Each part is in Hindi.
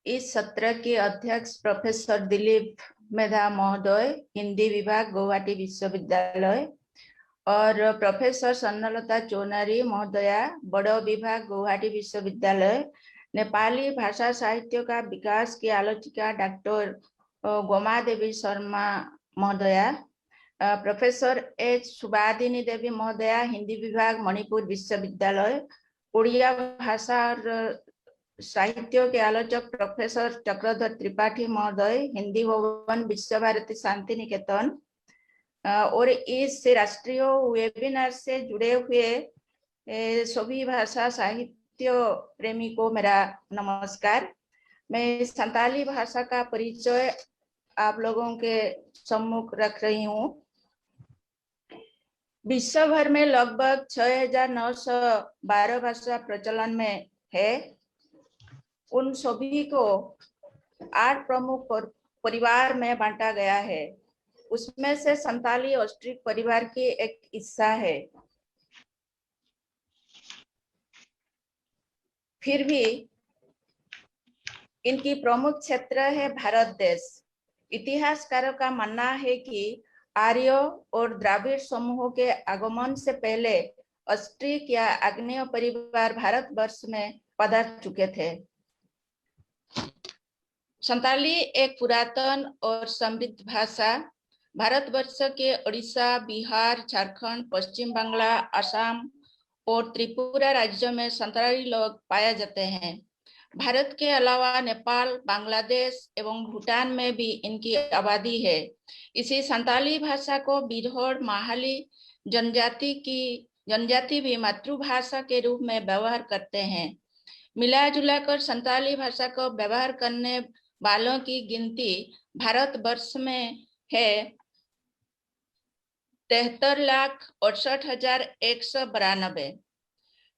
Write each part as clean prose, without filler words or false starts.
इस सत्र के अध्यक्ष प्रोफेसर दिलीप मेधा महोदय, हिंदी विभाग गुवाहाटी विश्वविद्यालय, और प्रोफेसर स्वर्णलता चौनारी महोदया, बड़ो विभाग गुवाहाटी विश्वविद्यालय, नेपाली भाषा साहित्य का विकास की आलोचिका डॉक्टर गोमा देवी शर्मा महोदया, प्रोफेसर एच सुबादिनी देवी महोदया, हिंदी विभाग मणिपुर विश्वविद्यालय, उड़िया भाषा और साहित्य के आलोचक प्रोफेसर चक्रधर त्रिपाठी महोदय, हिंदी भवन विश्व भारती शांति निकेतन, और इस राष्ट्रीय वेबिनार से जुड़े हुए सभी भाषा साहित्य प्रेमी को मेरा नमस्कार। मैं संताली भाषा का परिचय आप लोगों के सम्मुख रख रही हूँ। विश्व भर में लगभग 6,912 भाषा प्रचलन में है। उन सभी को 8 प्रमुख परिवार में बांटा गया है। उसमें से संताली ऑस्ट्रिक परिवार की एक हिस्सा है। फिर भी इनकी प्रमुख क्षेत्र है भारत देश। इतिहासकारों का मानना है कि आर्य और द्राविड़ समूहों के आगमन से पहले ऑस्ट्रिक या आग्नेय परिवार भारतवर्ष में पधार चुके थे। संताली एक पुरातन और समृद्ध भाषा भारतवर्ष के उड़ीसा, बिहार, झारखंड, पश्चिम बंगाल, असम और त्रिपुरा राज्यों में संताली लोग पाए जाते हैं। भारत के अलावा नेपाल, बांग्लादेश एवं भूटान में भी इनकी आबादी है। इसी संताली भाषा को बिरहोर माहाली जनजाति भी मातृभाषा के रूप में व्यवहार करते हैं। मिला जुला कर संताली भाषा को व्यवहार करने वालों की गिनती भारतवर्ष में है 73,68,192।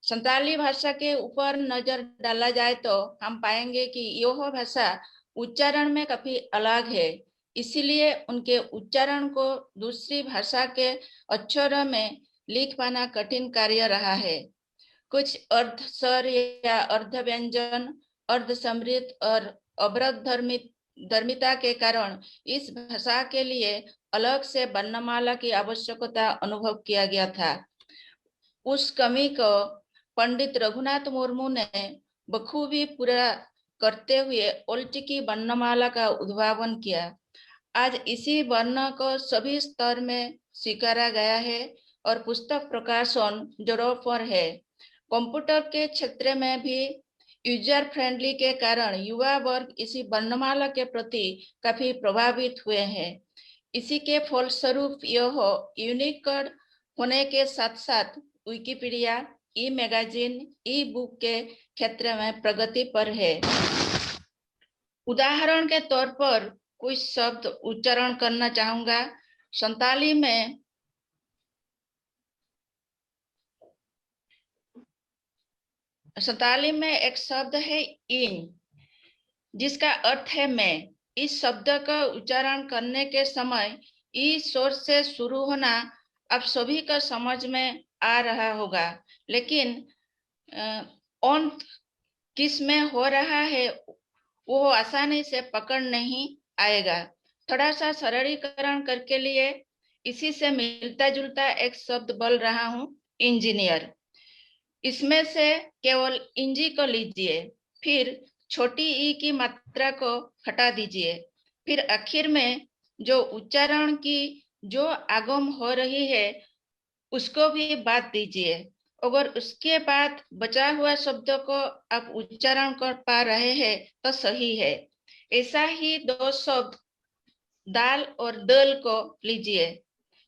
संताली भाषा के ऊपर नजर डाला जाए तो हम पाएंगे कि यह भाषा उच्चारण में काफी अलग है। इसीलिए उनके उच्चारण को दूसरी भाषा के अक्षरों में लिख पाना कठिन कार्य रहा है। कुछ अर्ध स्वर या अर्ध व्यंजन, अर्ध समृद्ध और अवरध धर्मिता के कारण इस भाषा के लिए अलग से वर्णमाला की आवश्यकता अनुभव किया गया था। उस कमी को पंडित रघुनाथ मुर्मू ने बखूबी पूरा करते हुए ओल्टिकी वर्णमाला का उद्भावन किया। आज इसी वर्ण को सभी स्तर में स्वीकारा गया है और पुस्तक प्रकाशन जोरों पर है। कंप्यूटर के क्षेत्र में भी यूजर फ्रेंडली के कारण युवा वर्ग इसी वर्णमाला के प्रति काफी प्रभावित हुए हैं। इसी के फलस्वरूप यह यूनिकोड होने के साथ साथ विकिपीडिया, ई मैगजीन, ई बुक के क्षेत्र में प्रगति पर है। उदाहरण के तौर पर कुछ शब्द उच्चारण करना चाहूंगा। संताली में एक शब्द है इन, जिसका अर्थ है मैं। इस शब्द का उच्चारण करने के समय ई स्वर से शुरू होना आप सभी का समझ में आ रहा होगा, लेकिन अंत किस में हो रहा है वो आसानी से पकड़ नहीं आएगा। थोड़ा सा सरलीकरण करके लिए इसी से मिलता जुलता एक शब्द बोल रहा हूँ, इंजीनियर। इसमें से केवल इंजी को लीजिए, फिर छोटी ई की मात्रा को हटा दीजिए, फिर आखिर में जो उच्चारण की जो आगम हो रही है उसको भी बात दीजिए। अगर उसके बाद बचा हुआ शब्द को आप उच्चारण कर पा रहे हैं तो सही है। ऐसा ही दो शब्द दाल और दल को लीजिए।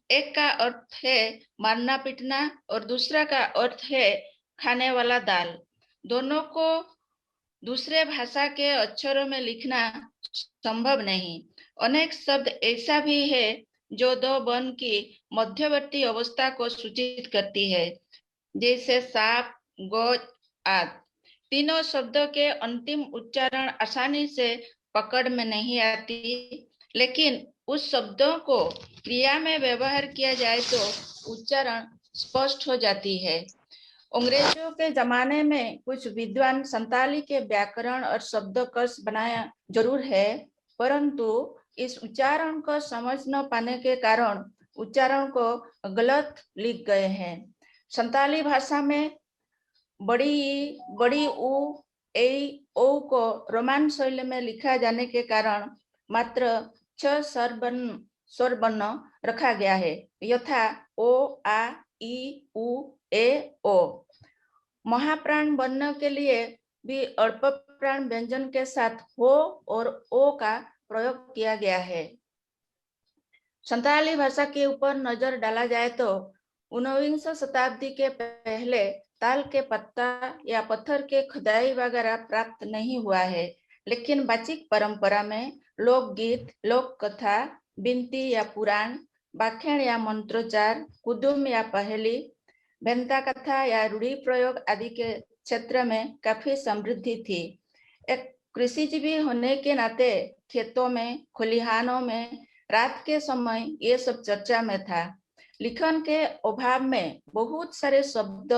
एक का अर्थ है मारना पीटना और दूसरा का अर्थ है खाने वाला दाल। दोनों को दूसरे भाषा के अक्षरों में लिखना संभव नहीं। अनेक शब्द ऐसा भी है जो दो वर्ण की मध्यवर्ती अवस्था को सूचित करती है, जैसे सांप, गोज आदि। तीनों शब्दों के अंतिम उच्चारण आसानी से पकड़ में नहीं आती, लेकिन उस शब्दों को क्रिया में व्यवहार किया जाए तो उच्चारण स्पष्ट हो जाती है। अंग्रेजों के जमाने में कुछ विद्वान संताली के व्याकरण और शब्दकोश बनाया जरूर है, परंतु इस उच्चारण को समझ न पाने के कारण उच्चारण को गलत लिख गए हैं। संताली भाषा में बड़ी उ ए ओ को रोमान शैली में लिखा जाने के कारण मात्र 6 स्वर वर्ण रखा गया है, यथा ओ, आ, ई, उ, ए, ओ। महाप्राण वर्ण के लिए भी अल्प प्राण व्यंजन के साथ हो और ओ का प्रयोग किया गया है। संताली भाषा के ऊपर नजर डाला जाए तो 19वीं शताब्दी के पहले ताल के पत्ता या पत्थर के खुदाई वगैरह प्राप्त नहीं हुआ है, लेकिन वाचिक परंपरा में लोकगीत, लोक कथा, बिनती या पुराण, व्याख्यान या मंत्रोच्चार, कुदुम या पहेली, बेंता कथा या रूढ़ी प्रयोग आदि के क्षेत्र में काफी समृद्धि थी। एक कृषिजीवी होने के नाते खेतों में, खलिहानों में रात के समय ये सब चर्चा में था। लिखन के अभाव में बहुत सारे शब्द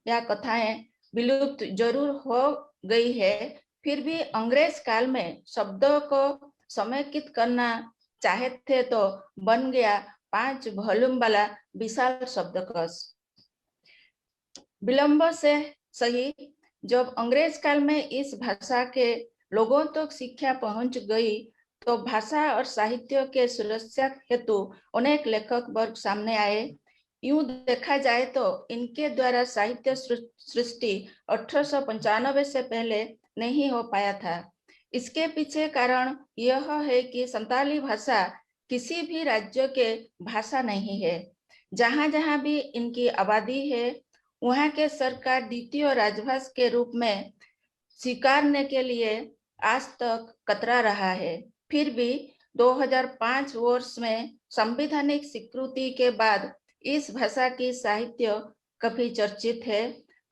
या कथाएं विलुप्त जरूर हो गई है, फिर भी अंग्रेज काल में शब्दों को समेकित करना चाहे थे तो बन गया 5 वॉल्यूम वाला विशाल शब्दकोश। विलंब से सही, जब अंग्रेज काल में इस भाषा के लोगों तक शिक्षा पहुंच गई तो भाषा और साहित्य के सुरक्षा हेतु अनेक लेखक वर्ग सामने आए। यूं देखा जाए तो इनके द्वारा साहित्य सृष्टि 1895 से पहले नहीं हो पाया था। इसके पीछे कारण यह है कि संताली भाषा किसी भी राज्य के भाषा नहीं है। जहां जहां भी इनकी आबादी है, वहां के सरकार द्वितीय राजभाषा के रूप में स्वीकारने के लिए आज तक कतरा रहा है। फिर भी 2005 वर्ष में संवैधानिक स्वीकृति के बाद इस भाषा की साहित्य काफी चर्चित है।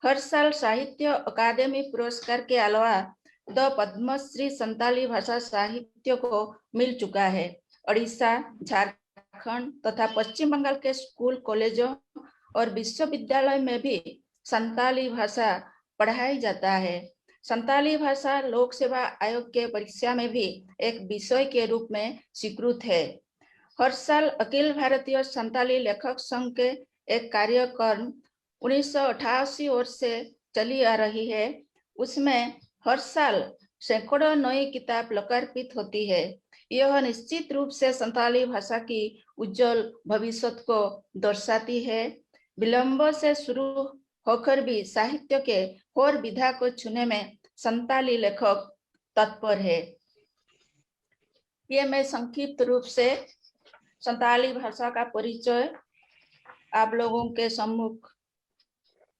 हर साल साहित्य अकादमी पुरस्कार के अलावा 2 पद्मश्री संताली भाषा साहित्य को मिल चुका है। उड़ीसा, झारखंड तथा पश्चिम बंगाल के स्कूल, कॉलेजों और विश्वविद्यालय में भी संताली भाषा पढ़ाई जाता है। संताली भाषा लोक सेवा आयोग के परीक्षा में भी एक विषय के रूप में स्वीकृत है। हर साल अखिल भारतीय संताली लेखक संघ के एक कार्यक्रम 1988 वर्ष से चली आ रही है। उसमें हर साल सैकड़ों नई किताब लोकार्पित होती है। यह निश्चित रूप से संताली भाषा की उज्जवल भविष्य को दर्शाती है। विलंब से शुरू होकर भी साहित्य के और विधा को छूने में संताली लेखक तत्पर है। ये मैं संक्षिप्त रूप से संताली भाषा का परिचय आप लोगों के सम्मुख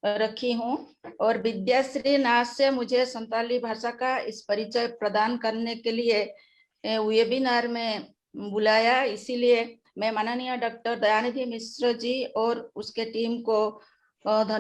रखी हूँ और विद्याश्री नाथ से मुझे संताली भाषा का इस परिचय प्रदान करने के लिए वेबिनार में बुलाया। इसीलिए मैं माननीय डॉक्टर दयानिधि मिश्र जी और उसके टीम को धन्यवाद